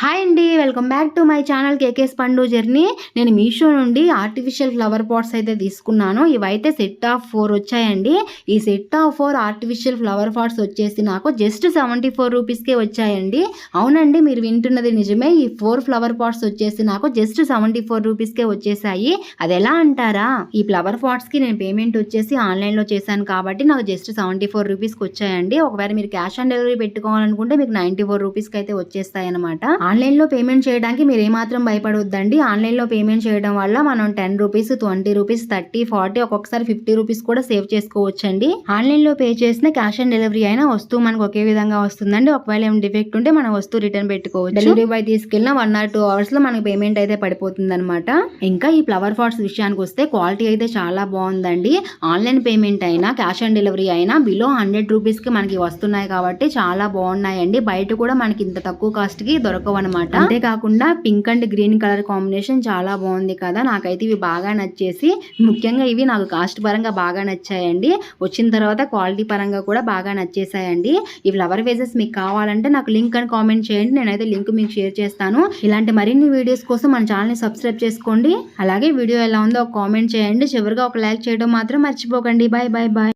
Hi అండి, welcome back to my channel కేకేస్ పండు జర్నీ. నేను మీషో నుండి ఆర్టిఫిషియల్ ఫ్లవర్ పాట్స్ అయితే తీసుకున్నాను. ఇవైతే సెట్ ఆఫ్ 4 వచ్చాయండి. ఈ set of 4 artificial flower pots వచ్చేసి నాకు జస్ట్ 74 రూపీస్కే వచ్చాయండి. అవునండి, మీరు వింటున్నది నిజమే. ఈ 4 ఫ్లవర్ పాట్స్ వచ్చేసి నాకు జస్ట్ 74 రూపీస్కే వచ్చేసాయి. అది ఎలా అంటారా, ఈ ఫ్లవర్ పాట్స్కి నేను పేమెంట్ వచ్చేసి ఆన్లైన్లో చేశాను కాబట్టి నాకు జస్ట్ 74 రూపీస్కి వచ్చాయండి. ఒకవేళ మీరు క్యాష్ ఆన్ డెలివరీ పెట్టుకోవాలనుకుంటే మీకు 94 రూపీస్కి అయితే వచ్చేస్తాయి అనమాట. ఆన్లైన్లో పేమెంట్ చేయడానికి మీరు ఏమాత్రం భయపడొద్దండి. ఆన్లైన్లో పేమెంట్ చేయడం వల్ల మనం 10 రూపీస్, 20 రూపీస్, 30, 40, ఒక్కొక్కసారి 50 రూపీస్ కూడా సేవ్ చేసుకోవచ్చండి. ఆన్లైన్లో పే చేసిన క్యాష్ ఆన్ డెలివరీ అయినా వస్తువు మనకు ఒకే విధంగా వస్తుందండి. ఒకవేళ ఏమైనా డిఫెక్ట్ ఉంటే మనం వస్తువు రిటర్న్ పెట్టుకోవచ్చు. డెలివరీ బాయ్ తీసుకెళ్ళిన 1 or 2 hours లో మనకి పేమెంట్ అయితే పడిపోతుంది అనమాట. ఇంకా ఈ ఫ్లవర్ పాట్స్ విషయానికి వస్తే క్వాలిటీ అయితే చాలా బాగుందండి. ఆన్లైన్ పేమెంట్ అయినా క్యాష్ ఆన్ డెలివరీ అయినా బిలో 100 రూపీస్కి మనకి వస్తున్నాయి కాబట్టి చాలా బాగున్నాయండి. బయట కూడా మనకి ఇంత తక్కువ కాస్ట్కి దొరకవు అనమాట. అంతేకాకుండా pink and green colour combination చాలా బాగుంది కదా. నాకైతే ఇవి బాగా నచ్చేసి, ముఖ్యంగా ఇవి నాకు కాస్ట్ పరంగా బాగా నచ్చాయండి. వచ్చిన తర్వాత క్వాలిటీ పరంగా కూడా బాగా నచ్చేసాయండి. ఈ ఫ్లవర్ వేజెస్ మీకు కావాలంటే నాకు లింక్ అని కామెంట్ చేయండి. నేనైతే లింక్ మీకు షేర్ చేస్తాను. ఇలాంటి మరిన్ని వీడియోస్ కోసం మన ఛానల్ని సబ్స్క్రైబ్ చేసుకోండి. అలాగే వీడియో ఎలా ఉందో ఒక కామెంట్ చేయండి. చివరిగా ఒక లైక్ చేయడం మాత్రం మర్చిపోకండి. Bye bye bye.